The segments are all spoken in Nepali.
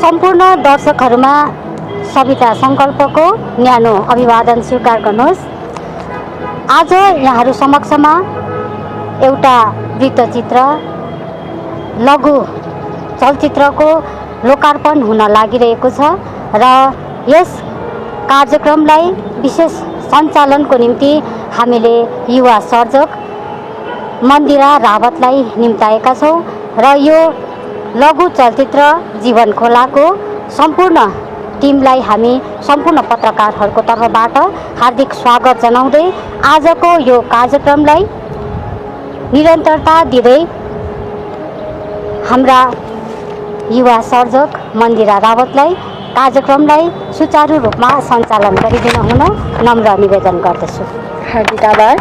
सम्पूर्ण दर्शकहरूमा सविता सङ्कल्पको न्यानो अभिवादन स्वीकार गर्नुहोस्। आज यहाँहरू समक्षमा एउटा वृत्तचित्र लघु चलचित्रको लोकार्पण हुन लागिरहेको छ र यस कार्यक्रमलाई विशेष सञ्चालनको निम्ति हामीले युवा सर्जक मन्दिरा रावतलाई निम्ताएका छौँ र यो लघु चलचित्र जीवन खोलाको सम्पूर्ण टिमलाई हामी सम्पूर्ण पत्रकारहरूको तर्फबाट हार्दिक स्वागत जनाउँदै आजको यो कार्यक्रमलाई निरन्तरता दिँदै हाम्रा युवा सर्जक मन्दिरा रावतलाई कार्यक्रमलाई सुचारू रूपमा सञ्चालन गरिदिन हुन नम्र निवेदन गर्दछु। हार्दिक आभार।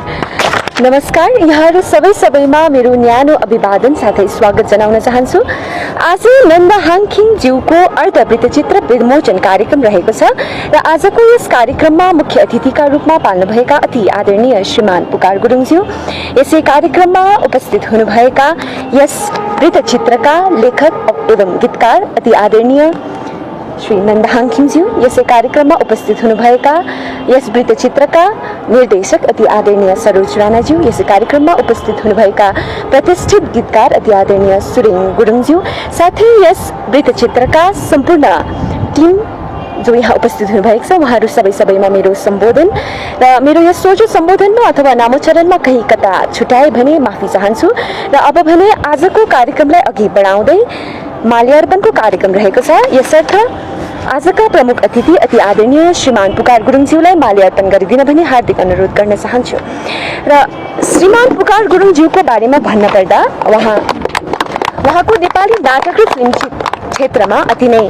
नमस्कार, यहाँहरू सबैमा मेरो न्यानो अभिवादन साथै स्वागत जनाउन चाहन्छु। आज नन्द हाङखिङ ज्यूको अर्धवृत्तचित्र विमोचन कार्यक्रम रहेको छ र आजको यस कार्यक्रममा मुख्य अतिथिका रूपमा पाल्नुभएका अति आदरणीय श्रीमान पुकार गुरुङज्यू, यसै कार्यक्रममा उपस्थित हुनुभएका यस वृत्तचित्रका लेखक एवं गीतकार अति आदरणीय श्री नन्द हाङखिङज्यू, यसै कार्यक्रममा उपस्थित हुनुभएका यस वृत्तचित्रका निर्देशक अति आदरणीय सरोज राणाज्यू, यसै कार्यक्रममा उपस्थित हुनुभएका प्रतिष्ठित गीतकार अति आदरणीय सुरेङ गुरुङज्यू, साथै यस वृत्तचित्रका सम्पूर्ण टिम जो यहाँ उपस्थित हुनुभएको छ, उहाँहरू सबैमा मेरो सम्बोधन र मेरो यस सोझो सम्बोधनमा अथवा नामोच्चारणमा कहीँ कता छुट्याए भने माफी चाहन्छु। र अब भने आजको कार्यक्रमलाई अघि बढाउँदै माल्यार्पणको कार्यक्रम रहेको छ, यसर्थ आजका प्रमुख अतिथि अति आदरणीय श्रीमान पुकार गुरुङज्यूलाई माल्यार्पण गरिदिन भनी हार्दिक अनुरोध गर्न चाहन्छु। र श्रीमान पुकार गुरुङज्यूको बारेमा भन्न पर्दा उहाँको नेपाली नाटक र फिल्म क्षेत्रमा अति नै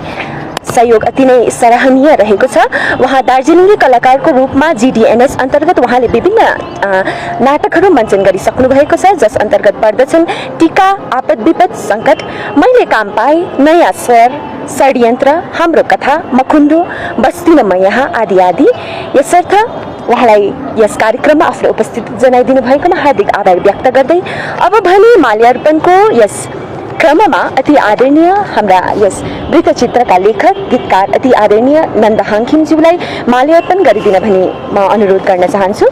सहयोग अति नै सराहनीय रहेको छ। उहाँ दार्जिलिङे कलाकारको रूपमा GDNS अन्तर्गत उहाँले विभिन्न नाटकहरू मञ्चन गरिसक्नु भएको छ, जस अन्तर्गत पर्दछन् टीका, आपद विपद, सङ्कट, मैले काम पाएँ, नयाँ स्वर, षड्यन्त्र, हाम्रो कथा, मखुन्डो, बस्दिन म यहाँ आदि आदि। यसर्थ उहाँलाई यस कार्यक्रममा आफ्नो उपस्थिति जनाइदिनु भएकोमा हार्दिक आभार व्यक्त गर्दै अब भने माल्यार्पणको यस क्रममा अति आदरणीय हाम्रा यस वृत्तचित्रका लेखक गीतकार अति आदरणीय नन्द हाङखिङज्यूलाई माल्यार्पण गरिदिन भनी म अनुरोध गर्न चाहन्छु।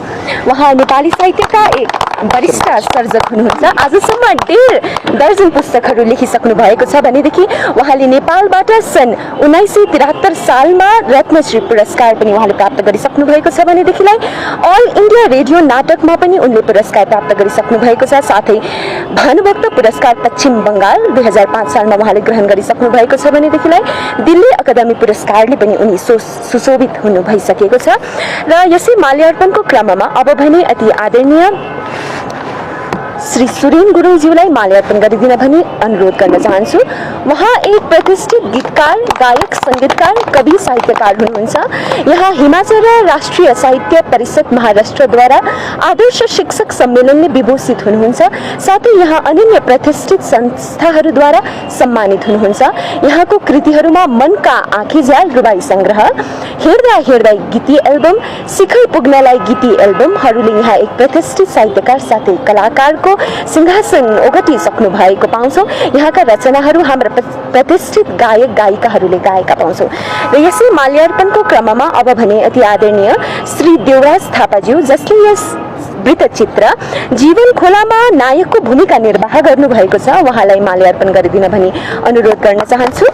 उहाँ नेपाली साहित्यका एक वरिष्ठ सर्जक हुनुहुन्छ। आजसम्म 1.5 दर्जन पुस्तकहरू लेखिसक्नु भएको छ भनेदेखि उहाँले नेपालबाट सन् 1973 सालमा रत्नश्री पुरस्कार पनि उहाँले प्राप्त गरिसक्नु भएको छ भनेदेखिलाई अल इन्डिया रेडियो नाटकमा पनि उनले पुरस्कार प्राप्त गरिसक्नु भएको छ। साथै भानुभक्त पुरस्कार पश्चिम बङ्गाल 2005 सालमा उहाँले ग्रहण गरिसक्नु भएको छ भनेदेखिलाई दिल्ली अकादमी पुरस्कारले पनि उनी सुशोभित हुनु भइसकेको छ। र यसै माल्यार्पणको क्रममा अब भने अति आदरणीय श्री सुरेङ गुरुङज्यूलाई माल्यार्पण गरिदिन भनी अनुरोध गर्न चाहन्छु। उहाँ एक प्रतिष्ठित गीतकार, गायक, सङ्गीतकार, कवि, साहित्यकार हुनुहुन्छ। यहाँ हिमाचल राष्ट्रिय साहित्य परिषद महाराष्ट्रद्वारा आदर्श शिक्षक सम्मेलनले विभूषित हुनुहुन्छ। साथै यहाँ अन्य प्रतिष्ठित संस्थाहरूद्वारा सम्मानित हुनुहुन्छ। यहाँको कृतिहरूमा मनका आँखीझ्याल रुबाई सङ्ग्रह, हेर्दा हेर्दै गीती एल्बम, शिखर पुग्नलाई गीती एल्बमहरूले यहाँ एक प्रतिष्ठित साहित्यकार साथै कलाकारको सिंहासन ओगटिसक्नु भएको पाउँछौँ। यहाँका रचनाहरू हाम्रा प्रतिष्ठित गायक गायिकाहरूले गाएका पाउँछौँ। र यसै माल्यार्पणको क्रममा अब भने अति आदरणीय श्री देवराज थापाज्यू, जसले यस वृत्तचित्र जीवन खोलामा नायकको भूमिका निर्वाह गर्नुभएको छ, उहाँलाई माल्यार्पण गरिदिन भनी अनुरोध गर्न चाहन्छु।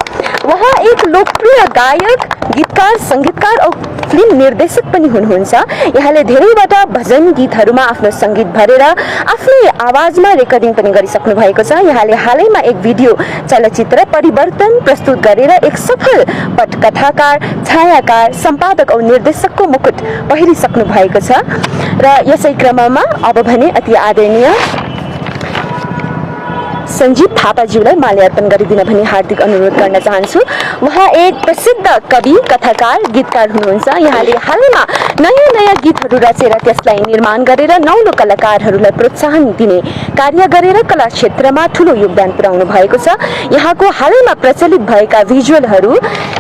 उहाँ एक लोकप्रिय गायक, गीतकार, सङ्गीतकार औ फिल्म निर्देशक पनि हुनुहुन्छ। यहाँले धेरैवटा भजन गीतहरूमा आफ्नो सङ्गीत भरेर आफ्नै आवाजमा रेकर्डिङ पनि गरिसक्नु भएको छ। यहाँले हालैमा एक भिडियो चलचित्र परिवर्तन प्रस्तुत गरेर एक सफल पटकथाकार, छायाकार, सम्पादक औ निर्देशकको मुकुट पहिरिसक्नु भएको छ। र यसै क्रममा अब भने अति आदरणीय सञ्जीव थापाज्यूलाई माल्यार्पण गरिदिन भनी हार्दिक अनुरोध गर्न चाहन्छु। उहाँ एक प्रसिद्ध कवि, कथाकार, गीतकार हुनुहुन्छ। यहाँले हालैमा नयाँ गीतहरू रचेर त्यसलाई निर्माण गरेर नौलो कलाकारहरूलाई प्रोत्साहन दिने कार्य गरेर कला क्षेत्रमा ठुलो योगदान पुर्याउनु भएको छ। यहाँको हालैमा प्रचलित भएका भिजुअलहरू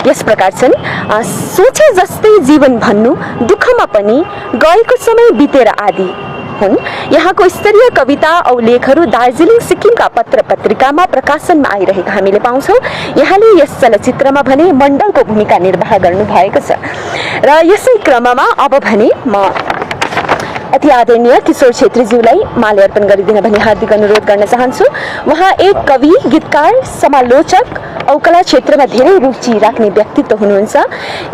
यस प्रकार छन्। सोचे जस्तै जीवन भन्नु, दुःखमा पनि गएको समय बितेर आदि हुन्। यहाँको स्तरीय कविता औ लेखहरू दार्जिलिङ सिक्किमका पत्र पत्रिकामा प्रकाशनमा आइरहेको हामीले पाउँछौँ। यहाँले यस चलचित्रमा भने मण्डलको भूमिका निर्वाह गर्नु भएको छ र यसै क्रममा अब भने म अति आदरणीय किशोर छेत्रीज्यूलाई माल्यार्पण गरिदिन भनी हार्दिक अनुरोध गर्न चाहन्छु। उहाँ एक कवि, गीतकार, समालोचक औ कला क्षेत्रमा धेरै रुचि राख्ने व्यक्तित्व हुनुहुन्छ।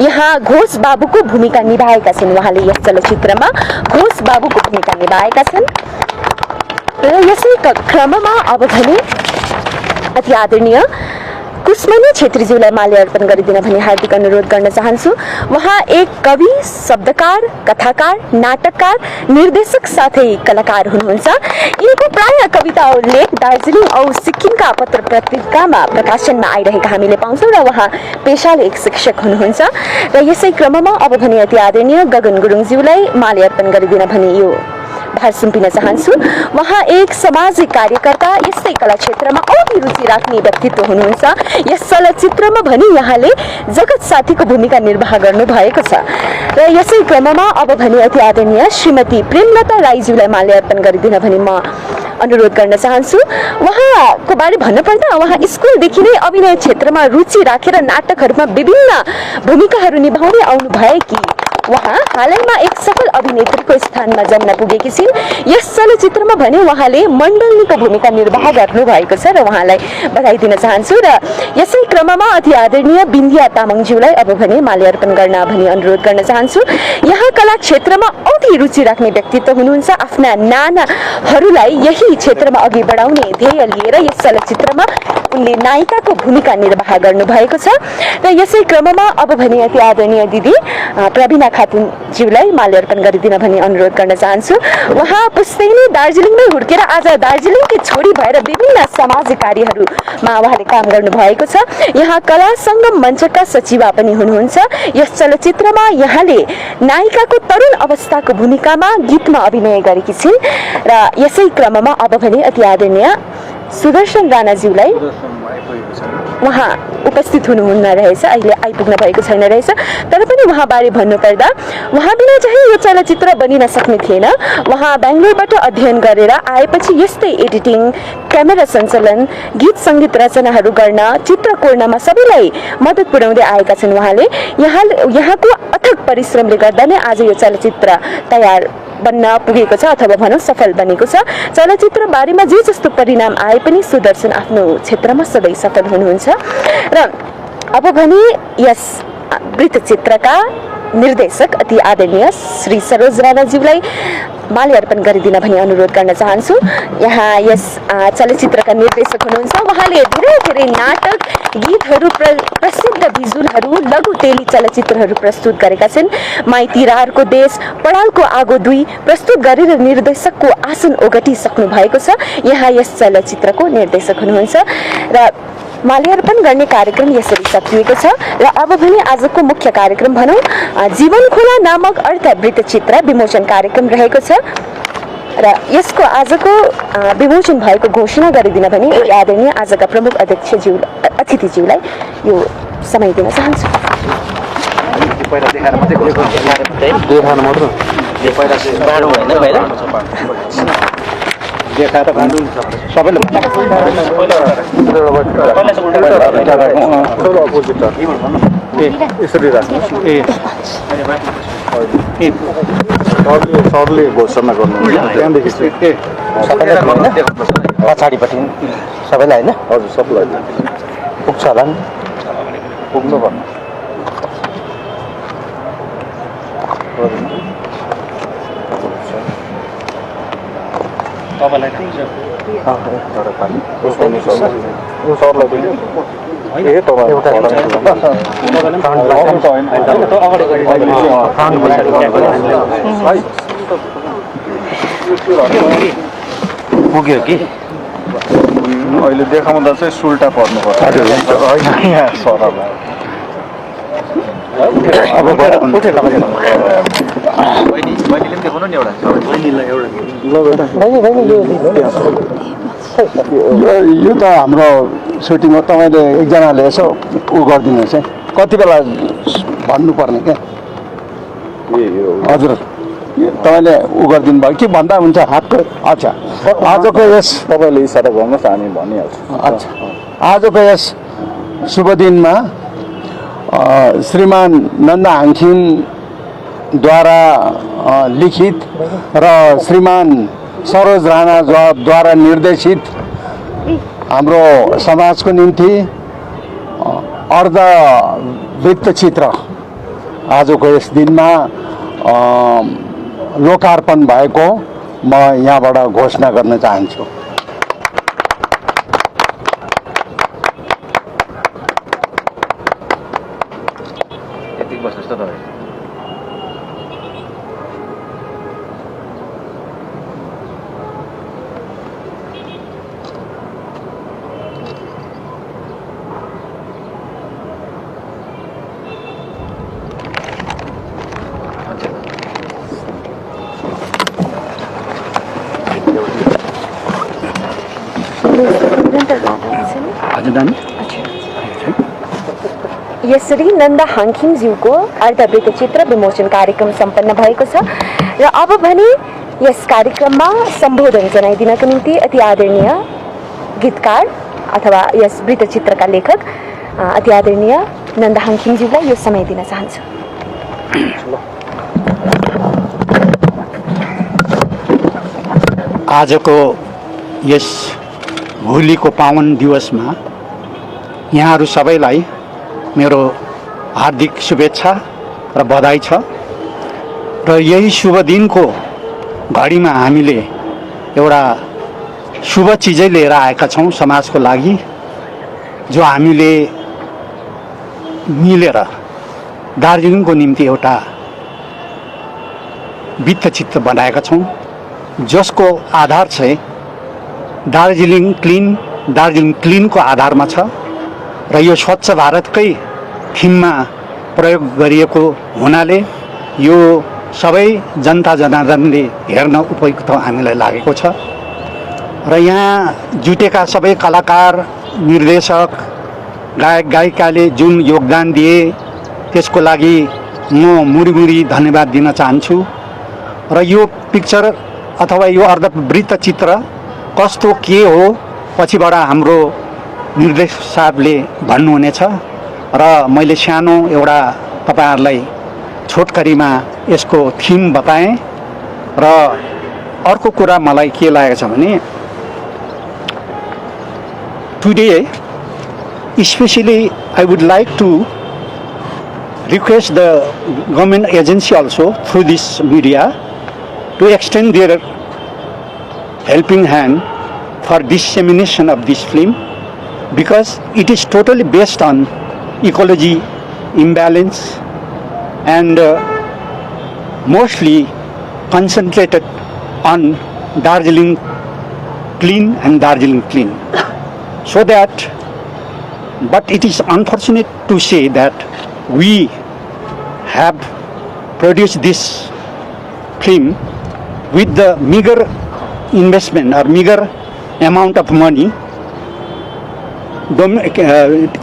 यहाँ घोष बाबुको भूमिका निभाएका छन्। उहाँले यस चलचित्रमा घोष बाबुको भूमिका निभाएका छन् र यसै क्रममा अब भने अति आदरणीय कुष्मनी छेत्रीज्यूलाई माल्यार्पण गरिदिन भनी हार्दिक अनुरोध गर्न चाहन्छु। उहाँ एक कवि, शब्दकार, कथाकार, नाटककार, निर्देशक साथै कलाकार हुनुहुन्छ। यिनको प्राय कविता औ लेख दार्जिलिङ औ सिक्किमका पत्र पत्रिकामा प्रकाशनमा आइरहेका हामीले पाउँछौँ र उहाँ पेशाले एक शिक्षक हुनुहुन्छ र यसै क्रममा अब भने अति आदरणीय गगन गुरुङज्यूलाई माल्यार्पण गरिदिन भनी यो भार सुम्पिन चाहन्छु। उहाँ एक सामाजिक कार्यकर्ता, यस्तै कला क्षेत्रमा औधी रुचि राख्ने व्यक्तित्व हुनुहुन्छ। यस चलचित्रमा भने यहाँले जगत साथीको भूमिका निर्वाह गर्नु भएको छ र यसै क्रममा अब भने अति आदरणीय श्रीमती प्रेमलता राईज्यूलाई माल्यार्पण गरिदिन भनी म अनुरोध गर्न चाहन्छु। उहाँको बारे भन्नुपर्दा उहाँ स्कुलदेखि नै अभिनय क्षेत्रमा रुचि राखेर नाटकहरूमा विभिन्न भूमिकाहरू निभाउँदै आउनु भएकी उहाँ हालैमा एक सफल अभिनेत्रीको स्थानमा जम्न पुगेकी छिन्। यस चलचित्रमा भने उहाँले मण्डलनीको भूमिका निर्वाह गर्नु भएको छ र उहाँलाई बधाई दिन चाहन्छु र यसै क्रममा अति आदरणीय बिन्दिया तामाङज्यूलाई अब भने माल्यार्पण गर्न भनी अनुरोध गर्न चाहन्छु। यहाँ कला क्षेत्रमा औधी रुचि राख्ने व्यक्तित्व हुनुहुन्छ। आफ्ना नानाहरूलाई यही क्षेत्रमा अघि बढाउने ध्येय लिएर यस चलचित्रमा उनले नायिकाको भूमिका निर्वाह गर्नु भएको छ र यसै क्रममा अब भने अति आदरणीय दिदी प्रवीणा खातुनज्यूलाई माल्यार्पण गरिदिन भनी अनुरोध गर्न चाहन्छु। उहाँ पुस्तैनी दार्जिलिङमै हुर्केर आज दार्जिलिङकी छोरी भएर विभिन्न सामाजिक कार्यहरूमा उहाँले काम गर्नु भएको छ। यहाँ कला सङ्गम मञ्चका सचिवा पनि हुनुहुन्छ। यस चलचित्रमा यहाँले नायिकाको तरुण अवस्थाको भूमिकामा गीतमा अभिनय गरेकी छिन् र यसै क्रममा अब भने अति आदरणीय सुदर्शन राणाज्यूलाई उहाँ उपस्थित हुनुहुन्न रहेछ, अहिले आइपुग्न भएको छैन रहेछ। तर पनि उहाँबारे भन्नुपर्दा उहाँ बिना चाहिँ यो चलचित्र बनिन सक्ने थिएन। उहाँ बेङ्गलोरबाट अध्ययन गरेर आएपछि यस्तै एडिटिङ, क्यामेरा सञ्चालन, गीत सङ्गीत रचनाहरू गर्न, चित्र कोर्नमा सबैलाई मद्दत पुर्याउँदै आएका छन्। उहाँले यहाँको अथक परिश्रमले गर्दा नै आज यो चलचित्र तयार बन्न पुगेको छ अथवा भनौँ सफल बनेको छ। चलचित्र बारेमा जे जस्तो परिणाम आए पनि सुदर्शन आफ्नो क्षेत्रमा सधैँ सफल हुनुहुन्छ र अब भने यस वृत्तचित्रका निर्देशक अति आदरणीय श्री सरोज राणाज्यूलाई माल्यार्पण गरिदिन भनी अनुरोध गर्न चाहन्छु। यहाँ यस चलचित्रका निर्देशक हुनुहुन्छ। उहाँले धेरै धेरै नाटक, गीतहरू, प्रसिद्ध भिजुअलहरू, लघु टेली चलचित्रहरू प्रस्तुत गरेका छन्। माइतीरारको देश, पडालको आगो 2 प्रस्तुत गरेर निर्देशकको आसन ओगटिसक्नु भएको छ। यहाँ यस चलचित्रको निर्देशक हुनुहुन्छ र माल्यार्पण गर्ने कार्यक्रम यसरी सकिएको छ र अब भने आजको मुख्य कार्यक्रम भनौँ जीवन खोला नामक अर्थ वृत्तचित्र विमोचन कार्यक्रम रहेको छ र यसको आजको विमोचन भएको घोषणा गरिदिन भने आदरणीय आजका प्रमुख अतिथिज्यूलाई यो समय दिन चाहन्छु। सरले घोषणा गर्नु त्यहाँदेखि पछाडिपट्टि सबैलाई होइन? हजुर सबैलाई पुग्छ होला नि, पुग्नु भन्नु सरलाई पुग्यो कि अहिले देखाउँदा चाहिँ सुल्टा पर्नुपर्छ यो त हाम्रो सुटिङ हो। तपाईँले एकजनाले यसो उ गरिदिनुहोस् है, कति बेला भन्नुपर्ने क्या? हजुर तपाईँले उ गरिदिनु भयो के भन्दा हुन्छ हातको अच्छा आजको यस तपाईँले इसारा गर्नुहोस् हामी भनिहाल्छौँ। अच्छा आजको यस शुभ दिनमा श्रीमान नन्दा हाङखिमद्वारा लिखित र श्रीमान सरोज राणाद्वारा निर्देशित हाम्रो समाजको निम्ति अर्ध वृत्तचित्र आजको यस दिनमा लोकार्पण भएको म यहाँबाट घोषणा गर्न चाहन्छु। यसरी नन्दा हाङखिमज्यूको अर्धवृत्तचित्र विमोचन कार्यक्रम सम्पन्न भएको छ र अब भने यस कार्यक्रममा सम्बोधन जनाइदिनको निम्ति अति आदरणीय गीतकार अथवा यस वृत्तचित्रका लेखक अति आदरणीय नन्दा हाङखिमज्यूलाई यो समय दिन चाहन्छु। आजको यस होलीको पावन दिवसमा यहाँहरू सबैलाई मेरो हार्दिक शुभेच्छा र बधाई छ र यही शुभ दिनको घडीमा हामीले एउटा शुभ चिजै लिएर आएका छौँ समाजको लागि, जो हामीले मिलेर दार्जिलिङको निम्ति एउटा वृत्तचित्र बनाएका छौँ, जसको आधार चाहिँ दार्जिलिङ क्लिनको आधारमा छ र यो स्वच्छ भारतकै थिममा प्रयोग गरिएको हुनाले यो सबै जनता जनार्दनले हेर्न उपयुक्त हामीलाई लागेको छ र यहाँ जुटेका सबै कलाकार, निर्देशक, गायक गायिकाले जुन योगदान दिए त्यसको लागि म मुरी धन्यवाद दिन चाहन्छु र यो पिक्चर अथवा यो अर्धवृत्तचित्र कस्तो के हो पछिबाट हाम्रो निर्देशक साहबले भन्नुहुनेछ र मैले सानो एउटा तपाईहरुलाई छोटकरीमा यसको थिम बताएँ र अर्को कुरा मलाई के लागेको छ भने today especially I would like to request the government agency also through this media to extend their helping hand for dissemination of this film, because it is totally based on ecology imbalance and mostly concentrated on Darjeeling clean and Darjeeling clean. So that, but it is unfortunate to say that we have produced this film with the meager investment or meager amount of money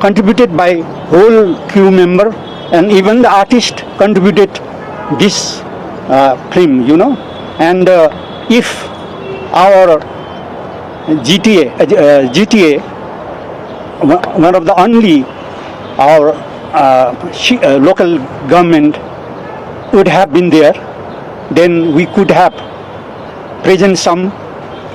contributed by whole crew member, and even the artist contributed this film, and if our GTA, one of the only our local government would have been there, then we could have present some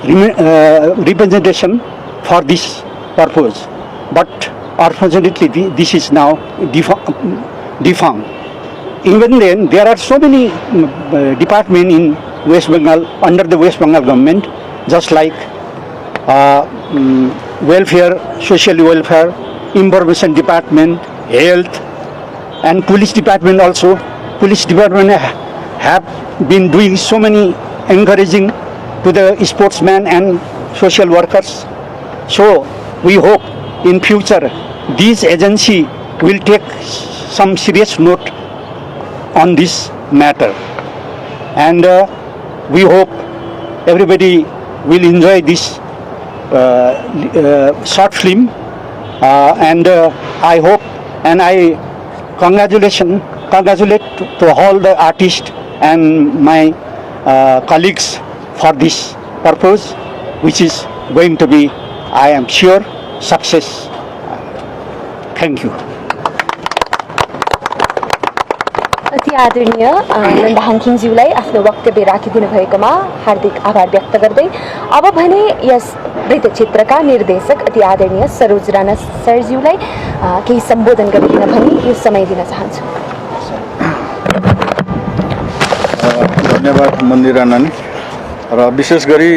representation for this purpose. But unfortunately this is now defunct. Even then, there are so many departments in West Bengal, under the West Bengal government, just like welfare, social welfare, information department, health, and police department also. Police department have been doing so many encouraging to the sportsmen and social workers. So we hope in future this agency will take some serious note on this matter, and we hope everybody will enjoy this short film, and I hope and I congratulate to all the artists and my colleagues for this purpose, which is going to be, I am sure, success. Thank you. अति आदरणीय नन्दा हाङखिङज्यूलाई आफ्नो वक्तव्य राखिदिनु भएकोमा हार्दिक आभार व्यक्त गर्दै अब भने यस वृत्तचित्रका निर्देशक अति आदरणीय सरोज राणा सरज्यूलाई केही सम्बोधन गरिदिन भनी यो समय दिन चाहन्छु। धन्यवाद मन्दिरा नानी। र विशेष गरी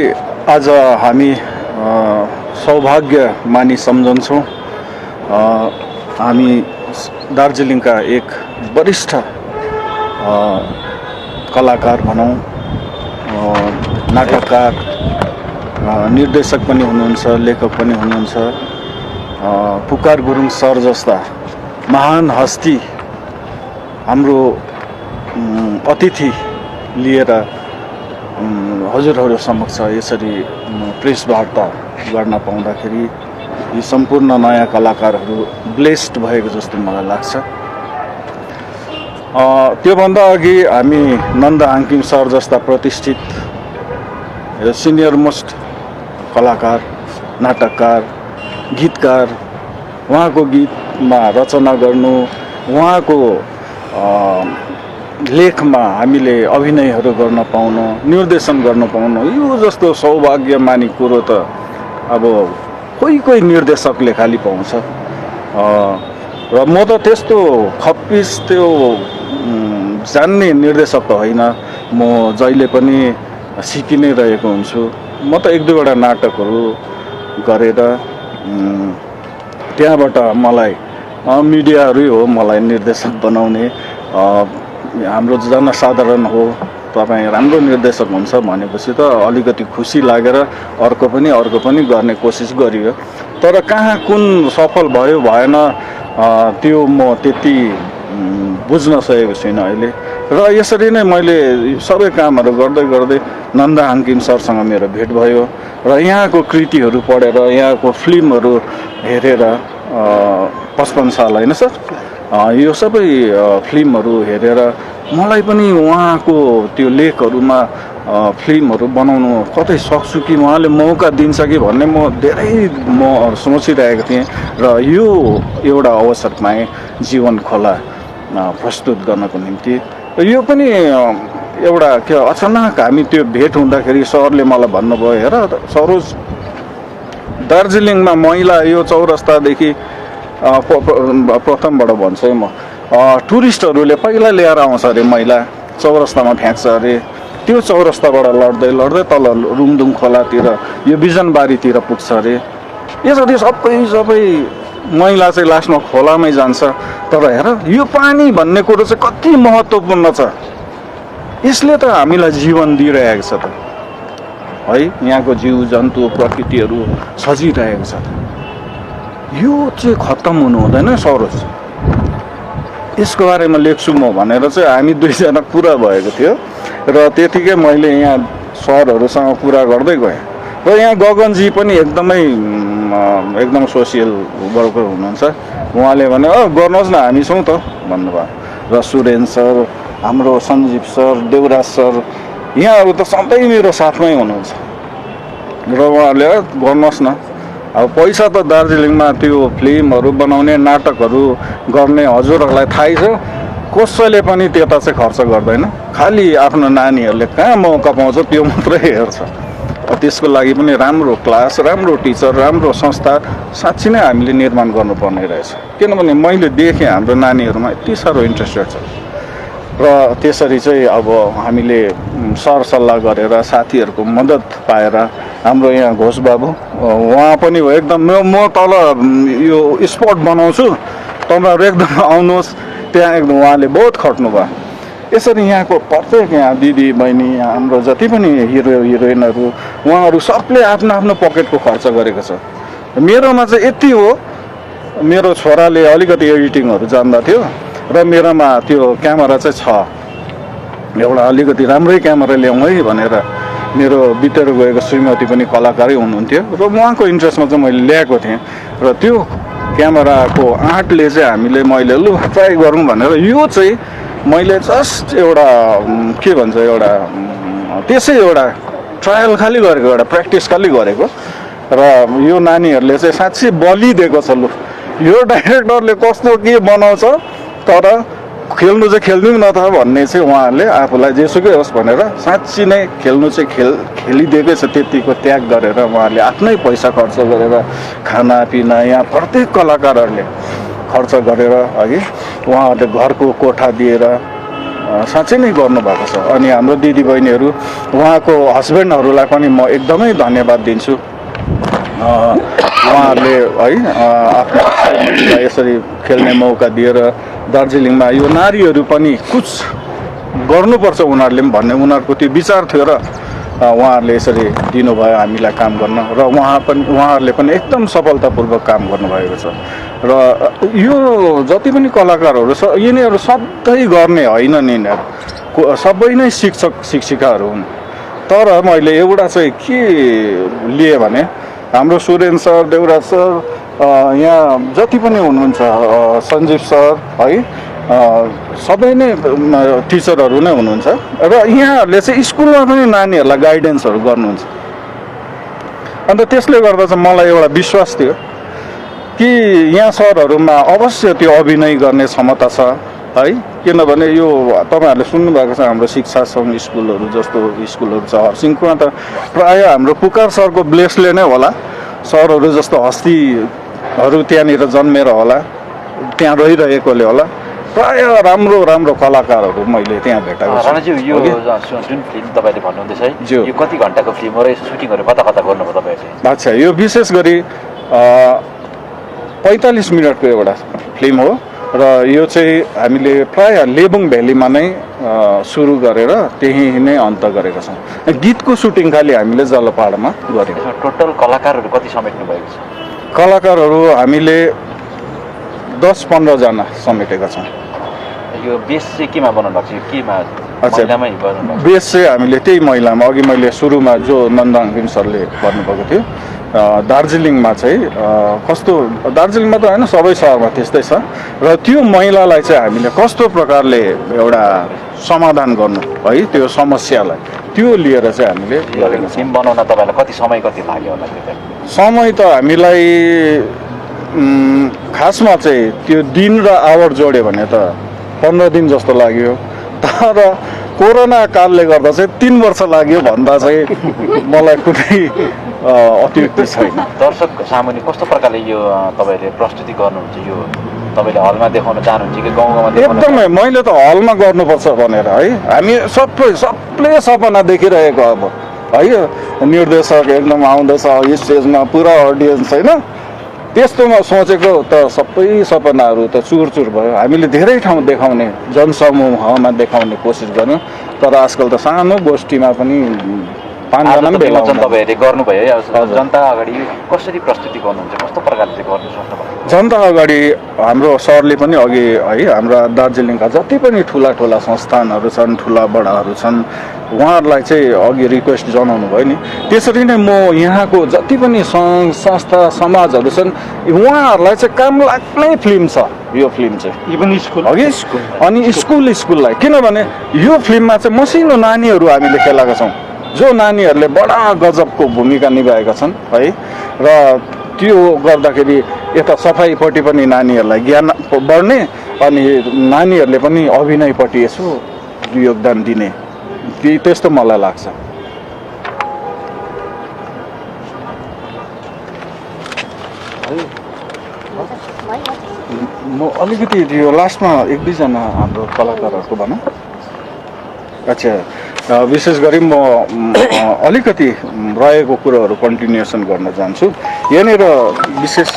आज हामी सौभाग्य मानी सम्झन्छौँ। हामी दार्जिलिङका एक वरिष्ठ कलाकार भनौँ, नाटककार, निर्देशक पनि हुनुहुन्छ, लेखक पनि हुनुहुन्छ, पुकार गुरुङ सर जस्ता महान हस्ती हाम्रो अतिथि लिएर हजुरहरू समक्ष यसरी प्रेस वार्ता गर्न पाउँदाखेरि यी सम्पूर्ण नयाँ कलाकारहरू ब्लेस्ड भएको जस्तो मलाई लाग्छ। त्योभन्दा अघि हामी नन्दा हाङखिङ सर जस्ता प्रतिष्ठित सिनियर मोस्ट कलाकार, नाटककार, गीतकार, उहाँको गीतमा रचना गर्नु, उहाँको लेखमा हामीले अभिनयहरू गर्न पाउनु, निर्देशन गर्न पाउनु, यो जस्तो सौभाग्य मानी कुरो त अब कोही निर्देशकले खालि पाउँछ। र म त त्यस्तो खप्पिस त्यो जान्ने निर्देशक त होइन, म जहिले पनि सिकि नै रहेको हुन्छु। म त एक दुईवटा नाटकहरू गरेर त्यहाँबाट मलाई मिडियाहरू हो मलाई निर्देशक बनाउने। हाम्रो जनसाधारण हो तपाईँ राम्रो निर्देशक हुन्छ भनेपछि त अलिकति खुसी लागेर अर्को पनि गर्ने कोसिस गरियो। तर कहाँ कुन सफल भयो भएन त्यो म त्यति बुझ्न सकेको छैन अहिले। र यसरी नै मैले सबै कामहरू गर्दै नन्दा हाङखिङ सरसँग मेरो भेट भयो र यहाँको कृतिहरू पढेर, यहाँको फिल्महरू हेरेर 55 साल होइन सर, यो सबै फिल्महरू हेरेर मलाई पनि उहाँको त्यो लेखहरूमा फिल्महरू बनाउनु कतै सक्छु कि, उहाँले मौका दिन्छ कि भन्ने म सोचिरहेको थिएँ। र यो एउटा अवसर पाएँ जीवन खोला प्रस्तुत गर्नको निम्ति। यो पनि एउटा के अचानक हामी त्यो भेट हुँदाखेरि सरले मलाई भन्नुभयो, हेर सरोज, दार्जिलिङमा मैला यो चौरस्तादेखि प्रथमबाट भन्छु म, टुरिस्टहरूले पहिला ल्याएर आउँछ अरे मैला, चौरस्तामा फ्याँक्छ अरे, त्यो चौरस्ताबाट लड्दै तल रुङदुङ खोलातिर यो बिजनबारीतिर पुग्छ अरे। यसरी सबै मैला चाहिँ लास्टमा खोलामै जान्छ। तर हेर यो पानी भन्ने कुरो चाहिँ कति महत्त्वपूर्ण छ, यसले त हामीलाई जीवन दिइरहेको छ त है, यहाँको जीव जन्तु प्रकृतिहरू सजिरहेको छ त, यो चाहिँ खत्तम हुनु हुँदैन सरोज। यसको बारेमा लेख्छु म भनेर चाहिँ हामी दुईजना कुरा भएको थियो र त्यतिकै मैले यहाँ सरहरूसँग कुरा गर्दै गएँ। र यहाँ गगनजी पनि एकदम सोसियल वर्कर हुनुहुन्छ, उहाँले भने गर्नुहोस् न हामी छौँ त भन्नुभयो। र सुरेन सर, हाम्रो सञ्जीव सर, देवराज सर यहाँहरू त सधैँ मेरो साथमै हुनुहुन्छ र उहाँले गर्नुहोस् न। अब पैसा त दार्जिलिङमा त्यो फिल्महरू बनाउने, नाटकहरू गर्ने हजुरहरूलाई थाहै छ, कसैले पनि त्यता चाहिँ खर्च गर्दैन, खालि आफ्नो नानीहरूले कहाँ मौका पाउँछ त्यो मात्रै हेर्छ। त्यसको लागि पनि राम्रो क्लास, राम्रो टिचर, राम्रो संस्था साँच्ची नै हामीले निर्माण गर्नुपर्ने रहेछ। किनभने मैले देखेँ हाम्रो नानीहरूमा यति साह्रो इन्ट्रेस्टेड छ। र त्यसरी चाहिँ अब हामीले सरसल्लाह गरेर साथीहरूको मद्दत पाएर हाम्रो यहाँ घोष बाबु उहाँ पनि हो एकदम, म तल यो स्पट बनाउँछु तपाईँहरू एकदम आउनुहोस् त्यहाँ, एकदम उहाँले बहुत खट्नु भयो। यसरी यहाँको प्रत्येक यहाँ दिदी बहिनी, हाम्रो जति पनि हिरो हिरोइनहरू उहाँहरू सबले आफ्नो पकेटको खर्च गरेको छ। मेरोमा चाहिँ यति हो, मेरो छोराले अलिकति एडिटिङहरू जान्दा थियो र मेरोमा त्यो क्यामेरा चाहिँ छ, एउटा अलिकति राम्रै क्यामेरा ल्याउँ है भनेर मेरो बितेर गएको श्रीमती पनि कलाकारै हुनुहुन्थ्यो र उहाँको इन्ट्रेस्टमा चाहिँ मैले ल्याएको थिएँ। र त्यो क्यामेराको आँटले चाहिँ मैले लु ट्राई गरौँ भनेर यो चाहिँ मैले जस्ट एउटा के भन्छ एउटा त्यसै एउटा ट्रायल खालि गरेको एउटा प्र्याक्टिस खालि गरेको र यो नानीहरूले चाहिँ साँच्चै बलि दिएको छ। लु यो डाइरेक्टरले कस्तो के बनाउँछ तर खेल्नु चाहिँ खेलिदिउँ न त भन्ने चाहिँ उहाँहरूले आफूलाई जेसुकै होस् भनेर साँच्ची नै खेल्नु चाहिँ खेलिदिएकै छ। त्यतिको त्याग गरेर उहाँहरूले आफ्नै पैसा खर्च गरेर खानापिना यहाँ प्रत्येक कलाकारहरूले खर्च गरेर अघि उहाँहरूले घरको कोठा दिएर साँच्चै नै गर्नुभएको छ। अनि हाम्रो दिदीबहिनीहरू उहाँको हस्बेन्डहरूलाई पनि म एकदमै धन्यवाद दिन्छु। उहाँहरूले है आफ्नो यसरी खेल्ने मौका दिएर दार्जिलिङमा यो नारीहरू पनि कुछ गर्नुपर्छ उनीहरूले पनि भन्ने उनीहरूको त्यो विचार थियो र उहाँहरूले यसरी दिनुभयो हामीलाई काम गर्न र उहाँहरूले पनि एकदम सफलतापूर्वक काम गर्नुभएको छ। र यो जति पनि कलाकारहरू छ यिनीहरू सधैँ गर्ने होइन नि, यिनीहरू सबै नै शिक्षक शिक्षिकाहरू हुन्। तर मैले एउटा चाहिँ के लिएँ भने हाम्रो सुरेन सर, देवराज सर, यहाँ जति पनि हुनुहुन्छ सञ्जीव सर है, सबै नै टिचरहरू नै हुनुहुन्छ र यहाँहरूले चाहिँ स्कुलमा पनि नानीहरूलाई गाइडेन्सहरू गर्नुहुन्छ। अन्त त्यसले गर्दा चाहिँ मलाई एउटा विश्वास थियो कि यहाँ सरहरूमा अवश्य त्यो अभिनय गर्ने क्षमता छ है। किनभने यो तपाईँहरूले सुन्नुभएको छ हाम्रो शिक्षा सङ्घ स्कुलहरू जस्तो स्कुलहरू छ हरसिङकोमा त प्रायः हाम्रो पुकार सरको ब्लेसले नै होला सरहरू जस्तो हस्तीहरू त्यहाँनिर जन्मेर होला, त्यहाँ रहिरहेकोले होला प्रायः राम्रो राम्रो कलाकारहरू मैले त्यहाँ भेटाएको छु। राणाज्यू यो जुन फिल्म तपाईँले भन्नुहुँदैछ है यो कति घन्टाको फिल्म हो र यसको सुटिङहरू कता कता गर्नुभयो तपाईँहरूले? अच्छा, यो विशेष गरी 45 मिनटको एउटा फिल्म हो र यो चाहिँ हामीले प्रायः लेबुङ भ्यालीमा नै सुरु गरेर त्यही नै अन्त गरेका छौँ। गीतको सुटिङ खालि हामीले जलपाहाडमा गऱ्यौँ। टोटल कलाकारहरू कति समेट्नु भएको छ? कलाकारहरू हामीले 10-15 जना समेटेका छौँ। यो बेस चाहिँ केमा बनाउनु भएको छ? केमा? अच्छा, महिलामै बनाउनु भएको? बेस चाहिँ हामीले त्यही महिलामा अघि मैले सुरुमा जो नन्दहाङ सरले भन्नुभएको थियो दार्जिलिङमा चाहिँ कस्तो, दार्जिलिङमा त होइन सबै सहरमा त्यस्तै छ र त्यो महिलालाई चाहिँ हामीले कस्तो प्रकारले एउटा समाधान गर्नु है त्यो समस्यालाई त्यो लिएर चाहिँ हामीले गरेको छौँ। फिल्म बनाउन तपाईँलाई कति समय कति लाग्यो होला? समय त हामीलाई खासमा चाहिँ त्यो दिन र आवर जोड्यो भने त 15 दिन जस्तो लाग्यो, तर कोरोना कालले गर्दा चाहिँ 3 वर्ष लाग्यो भन्दा चाहिँ मलाई कुनै अतिरिक्त छैन। दर्शक सामुन्ने कस्तो प्रकारले यो तपाईँले प्रस्तुति गर्नुहुन्छ? यो तपाईँले हलमा देखाउन चाहनुहुन्छ कि गाउँ गाउँमा देखाउन? एकदमै मैले त हलमा गर्नुपर्छ भनेर है हामी सबले सपना देखिरहेको अब है निर्देशक एकदम आउँदैछ स्टेजमा पुरा अडियन्स होइन, त्यस्तोमा सोचेको त सबै सपनाहरू त चुर भयो। हामीले धेरै ठाउँ देखाउने जनसमूहमा देखाउने कोसिस गऱ्यौँ तर आजकल त सानो गोष्ठीमा पनि 5 जना पनि भेला हुँदैन। तपाईँहरूले गर्नुभयो है, जनता अगाडि कसरी प्रस्तुति गर्नुहुन्छ? कस्तो प्रकारले चाहिँ गर्नु सक्नुभयो? जनता अगाडि हाम्रो सरले पनि अघि है हाम्रा दार्जिलिङका जति पनि ठुला ठुला संस्थानहरू छन्, ठुला बडाहरू छन्, उहाँहरूलाई चाहिँ अघि रिक्वेस्ट जनाउनु भयो नि, त्यसरी नै म यहाँको जति पनि सङ्घ संस्था समाजहरू छन् उहाँहरूलाई चाहिँ काम लाग्ने फिल्म छ यो फिल्म चाहिँ। इभन स्कुल अघि अनि स्कुललाई किनभने यो फिल्ममा चाहिँ मसिनो नानीहरू हामीले खेलाएका छौँ जो नानीहरूले बडा गजबको भूमिका निभाएका छन् है र त्यो गर्दाखेरि यता सफाइपट्टि पनि नानीहरूलाई ज्ञान बढ्ने अनि नानीहरूले पनि अभिनयपट्टि यसो योगदान दिने त्यस्तो मलाई लाग्छ। म अलिकति यो लास्टमा 1-2 जना हाम्रो कलाकारहरूको भनौँ। अच्छा, विशेष गरी म अलिकति रहेको कुरोहरू कन्टिन्युएसन गर्न जान्छु। यहाँनिर विशेष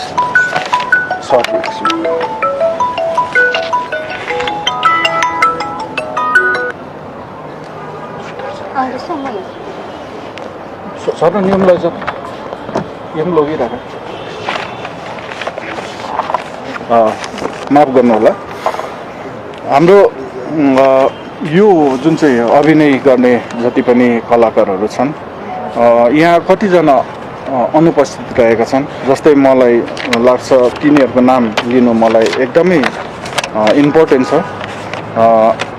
सर नियमलाई चाहिँ लगिरहेको माफ गर्नु होला। हाम्रो यो जुन चाहिँ अभिनय गर्ने जति पनि कलाकारहरू छन् यहाँ कतिजना अनुपस्थित रहेका छन्, जस्तै मलाई लाग्छ तिनीहरूको नाम लिनु मलाई एकदमै इम्पोर्टेन्ट छ।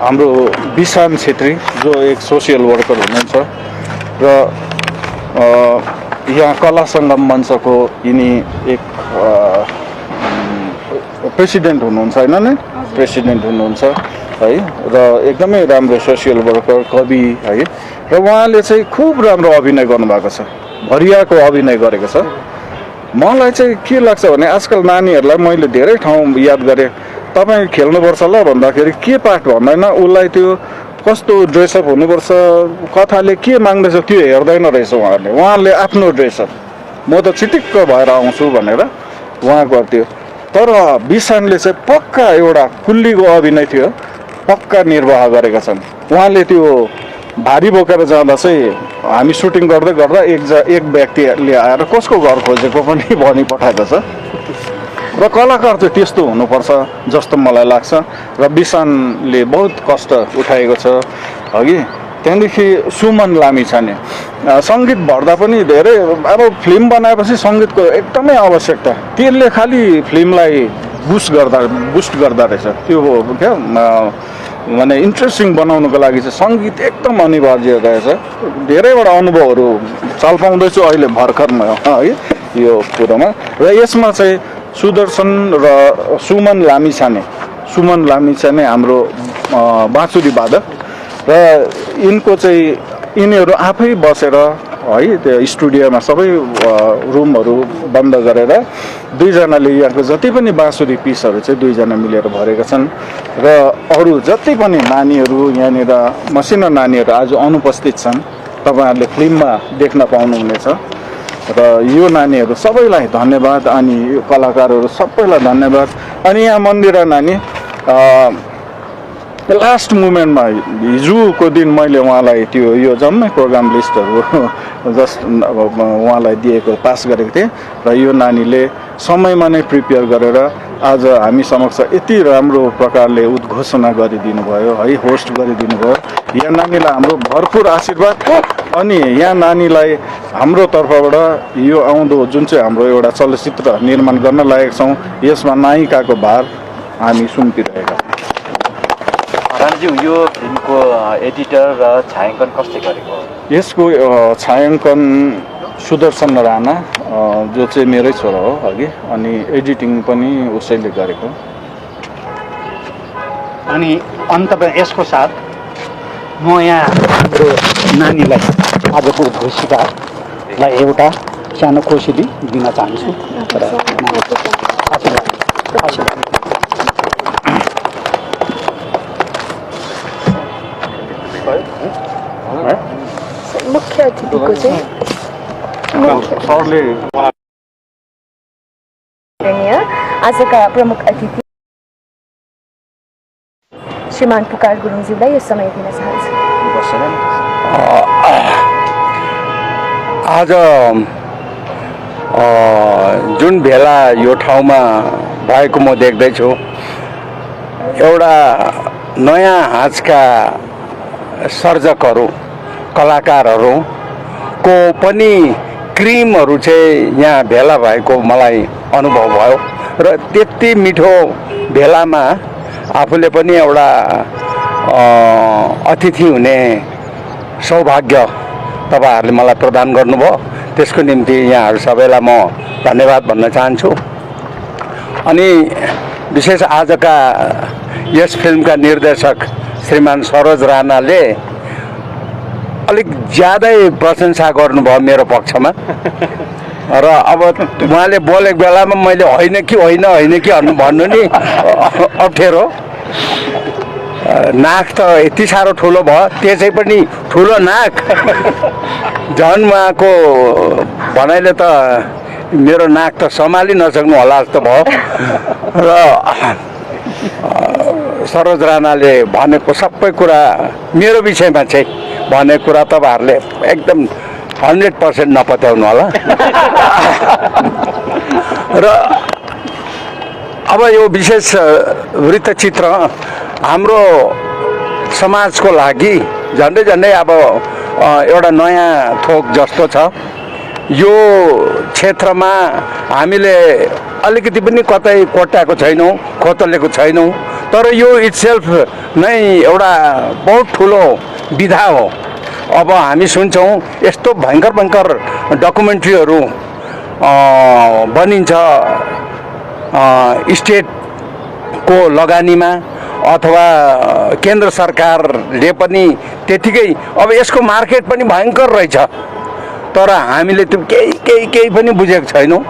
हाम्रो विशान छेत्री जो एक सोसियल वर्कर हुनुहुन्छ र यहाँ कला सङ्गम मञ्चको यिनी एक प्रेसिडेन्ट हुनुहुन्छ होइन नै प्रेसिडेन्ट हुनुहुन्छ है र एकदमै राम्रो सोसियल वर्कर कवि है र उहाँले चाहिँ खुब राम्रो अभिनय गर्नुभएको छ भरियाको अभिनय गरेको छ मलाई चाहिँ के लाग्छ भने आजकल नानीहरूलाई मैले धेरै ठाउँ याद गरेँ तपाईँ खेल्नुपर्छ ल भन्दाखेरि के पाठ भन्दैन उसलाई त्यो कस्तो ड्रेसअप हुनुपर्छ कथाले के माग्दैछ त्यो हेर्दैन रहेछ उहाँले आफ्नो ड्रेसअप म त चिटिक्क भएर आउँछु भनेर उहाँ गर्थ्यो तर विशानले चाहिँ पक्का एउटा कुल्लीको अभिनय थियो पक्का निर्वाह गरेका छन् उहाँले त्यो भारी बोकेर जाँदा चाहिँ हामी सुटिङ गर्दै गर्दा एक व्यक्तिले आएर कसको घर खोजेको पनि भनिपठाएको छ र कलाकार चाहिँ त्यस्तो हुनुपर्छ जस्तो मलाई लाग्छ र विशानले बहुत कष्ट उठाएको छ अघि त्यहाँदेखि सुमन लामिछाने सङ्गीत भर्दा पनि धेरै अब फिल्म बनाएपछि सङ्गीतको एकदमै आवश्यकता त्यसले खालि फिल्मलाई बुस्ट गर्दा रहेछ त्यो क्या माने इन्ट्रेस्टिङ बनाउनुको लागि चाहिँ सङ्गीत एकदम अनिवार्य रहेछ धेरैवटा अनुभवहरू चाल पाउँदैछु अहिले भर्खरमा है यो कुरोमा र यसमा चाहिँ सुदर्शन र सुमन लामिछाने हाम्रो बाँसुरी वादक र यिनको चाहिँ यिनीहरू आफै बसेर है त्यो स्टुडियोमा सबै रुमहरू बन्द गरेर दुईजनाले यहाँको जति पनि बाँसुरी पिसहरू चाहिँ दुईजना मिलेर भरेका छन् र अरू जति पनि नानीहरू यहाँनिर मसिनो नानीहरू आज अनुपस्थित छन् तपाईँहरूले फिल्ममा देख्न पाउनुहुनेछ र यो नानीहरू सबैलाई धन्यवाद अनि यो कलाकारहरू सबैलाई धन्यवाद अनि यहाँ मन्दिरा नानी लास्ट मोमेन्टमा हिजोको दिन मैले उहाँलाई त्यो यो जम्मै प्रोग्राम लिस्टहरू जस्ट उहाँलाई दिएको पास गरेको थिएँ र यो नानीले समयमा नै प्रिपेयर गरेर आज हामी समक्ष यति राम्रो प्रकारले उद्घोषणा गरिदिनु भयो है होस्ट गरिदिनु भयो यहाँ नानीलाई हाम्रो भरपुर आशीर्वाद अनि यहाँ नानीलाई हाम्रो तर्फबाट यो आउँदो जुन चाहिँ हाम्रो एउटा चलचित्र निर्माण गर्न लागेका छौँ यसमा नायिकाको भार हामी सुम्पिरहेका छौँ। रामज्यू यो फिल्मको एडिटर र छायाङ्कन कसले गरेको यसको छायाङ्कन सुदर्शन राणा जो चाहिँ मेरै छोरा हो अघि अनि एडिटिङ पनि उसैले गरेको अनि अन्तमा यसको साथ म यहाँ हाम्रो नानीलाई आजको उद्घोषिकालाई एउटा सानो कोसेली दिन चाहन्छु र आशीर्वाद मुख्य अतिथिको चाहिँ आजका प्रमुख अतिथि श्रीमान पुकार गुरुङज्यूलाई यो समय दिन चाहन्छु। आज जुन भेला यो ठाउँमा भएको म देख्दैछु एउटा नयाँ हाँचका सर्जकहरू कलाकारहरूको पनि क्रिमहरू चाहिँ यहाँ भेला भएको मलाई अनुभव भयो र त्यति मिठो भेलामा आफूले पनि एउटा अतिथि हुने सौभाग्य तपाईहरूले मलाई प्रदान गर्नुभयो त्यसको निम्ति यहाँहरू सबैलाई म धन्यवाद भन्न चाहन्छु। अनि विशेष आजका यस फिल्मका निर्देशक श्रीमान सरोज राणाले अलिक ज्यादै प्रशंसा गर्नुभयो मेरो पक्षमा र अब उहाँले बोलेको बेलामा मैले होइन कि भन्नु नि अप्ठ्यारो नाक त यति साह्रो ठुलो भयो त्यसै पनि ठुलो नाक झन् उहाँको भनाइले त मेरो नाक त सम्हालि नसक्नु होला जस्तो भयो र सरोज राणाले भनेको सबै कुरा मेरो विषयमा चाहिँ भनेको कुरा तपाईँहरूले एकदम 100% नपत्याउनु होला र अब यो विशेष वृत्तचित्र हाम्रो समाजको लागि झन्डै अब एउटा नयाँ थोक जस्तो छ। यो क्षेत्रमा हामीले अलिकति पनि कतै कोट्याएको छैनौँ, खोतलेको छैनौँ। तर यो इट्सेल्फ नै एउटा बहुत ठुलो विधा हो। अब हामी सुन्छौँ यस्तो भयङ्कर भयङ्कर डकुमेन्ट्रीहरू बनिन्छ स्टेटको लगानीमा अथवा केन्द्र सरकारले पनि त्यतिकै। अब यसको मार्केट पनि भयङ्कर रहेछ, तर हामीले त्यो केही पनि बुझेको छैनौँ।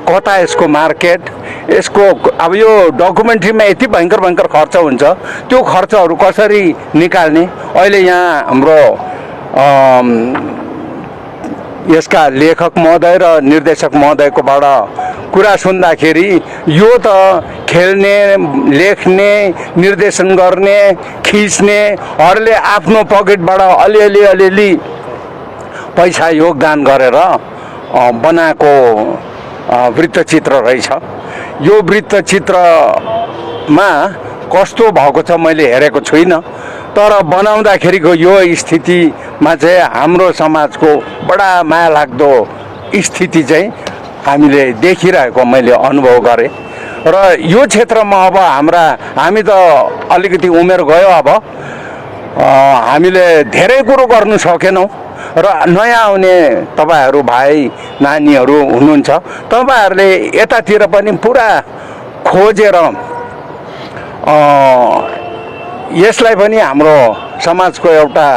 कता यसको मार्केट, यसको अब यो डकुमेन्ट्रीमा यति भयङ्कर भयङ्कर खर्च हुन्छ, त्यो खर्चहरू कसरी निकाल्ने? अहिले यहाँ हाम्रो यसका लेखक महोदय र निर्देशक महोदयकोबाट कुरा सुन्दाखेरि यो त खेल्ने, लेख्ने, निर्देशन गर्ने, खिच्नेहरूले आफ्नो पकेटबाट अलिअलि पैसा योगदान गरेर बनाएको वृत्तचित्र रहेछ। यो वृत्तचित्रमा कस्तो भएको छ मैले हेरेको छुइनँ, तर बनाउँदाखेरिको यो स्थितिमा चाहिँ हाम्रो समाजको बडा माया लाग्दो स्थिति चाहिँ हामीले देखिरहेको मैले अनुभव गरेँ। र यो क्षेत्रमा अब हामी त अलिकति उमेर गयो, अब हामीले धेरै कुरो गर्नु सकेनौँ। र नयाँ आउने तपाईँहरू भाइ नानीहरू हुनुहुन्छ, तपाईँहरूले यतातिर पनि पुरा खोजेर यसलाई पनि हाम्रो समाजको एउटा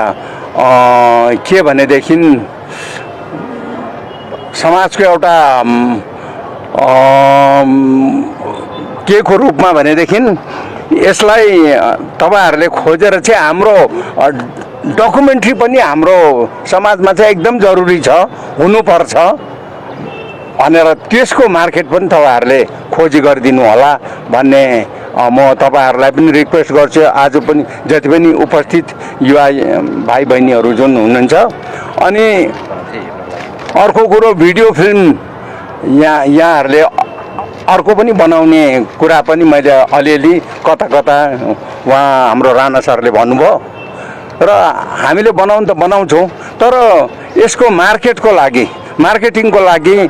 के भनेदेखि समाजको एउटा के को रूपमा भनेदेखि यसलाई तपाईँहरूले खोजेर चाहिँ हाम्रो डकुमेन्ट्री पनि हाम्रो समाजमा चाहिँ एकदम जरुरी छ, हुनुपर्छ भनेर त्यसको मार्केट पनि तपाईँहरूले खोजी गरिदिनु होला भन्ने म तपाईँहरूलाई पनि रिक्वेस्ट गर्छु। आज पनि जति पनि उपस्थित युवा भाइ बहिनीहरू जुन हुनुहुन्छ। अनि अर्को कुरो, भिडियो फिल्म यहाँहरूले अर्को पनि बनाउने कुरा पनि मैले अलिअलि कता उहाँ हाम्रो राणा सरले भन्नुभयो र हामीले बनाउनु त बनाउँछौँ, तर यसको मार्केटको लागि, मार्केटिङको लागि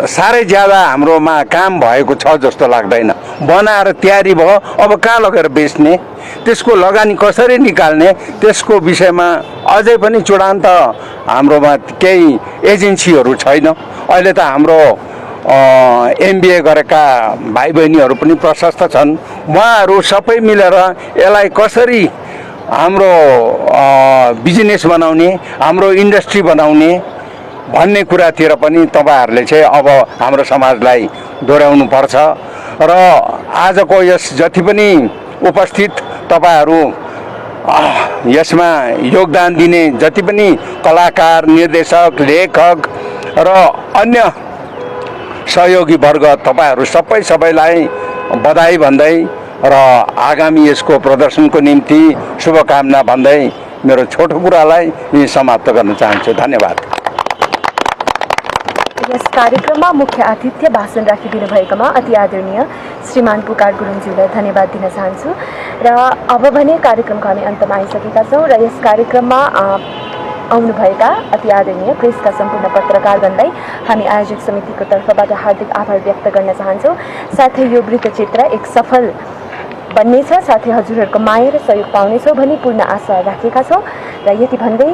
साह्रै ज्यादा हाम्रोमा काम भएको छ जस्तो लाग्दैन। बनाएर तयारी भयो, अब कहाँ लगेर बेच्ने, त्यसको लगानी कसरी निकाल्ने, त्यसको विषयमा अझै पनि चुडान्त हाम्रोमा केही एजेन्सीहरू छैन। अहिले त हाम्रो MBA गरेका भाइ बहिनीहरू पनि प्रशस्त छन्, उहाँहरू सबै मिलेर यसलाई कसरी हाम्रो बिजनेस बनाउने, हाम्रो इन्डस्ट्री बनाउने भन्ने कुरातिर पनि तपाईँहरूले चाहिँ अब हाम्रो समाजलाई दोहोऱ्याउनु पर्छ। र आजको यस जति पनि उपस्थित तपाईँहरू यसमा योगदान दिने जति पनि कलाकार, निर्देशक, लेखक र अन्य सहयोगी वर्ग, तपाईँहरू सबैलाई बधाई भन्दै र आगामी यसको प्रदर्शनको निम्ति शुभकामना भन्दै मेरो छोटो कुरालाई यही समाप्त गर्न चाहन्छु। धन्यवाद। यस कार्यक्रममा मुख्य आतिथ्य भाषण राखिदिनु भएकोमा अति आदरणीय श्रीमान पुकार गुरुङज्यूलाई धन्यवाद दिन चाहन्छु। र अब भने कार्यक्रमको हामी अन्तमा आइसकेका छौँ र यस कार्यक्रममा आउनुभएका अति आदरणीय प्रेसका सम्पूर्ण पत्रकारगणलाई हामी आयोजक समितिको तर्फबाट हार्दिक आभार व्यक्त गर्न चाहन्छौँ। साथै यो वृत्तचित्र एक सफल बन्नेछ, साथै हजुरहरूको माया र सहयोग पाउनेछौँ भनी पूर्ण आशा राखेका छौँ। र यति भन्दै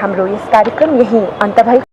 हाम्रो यस कार्यक्रम यही अन्त भयो।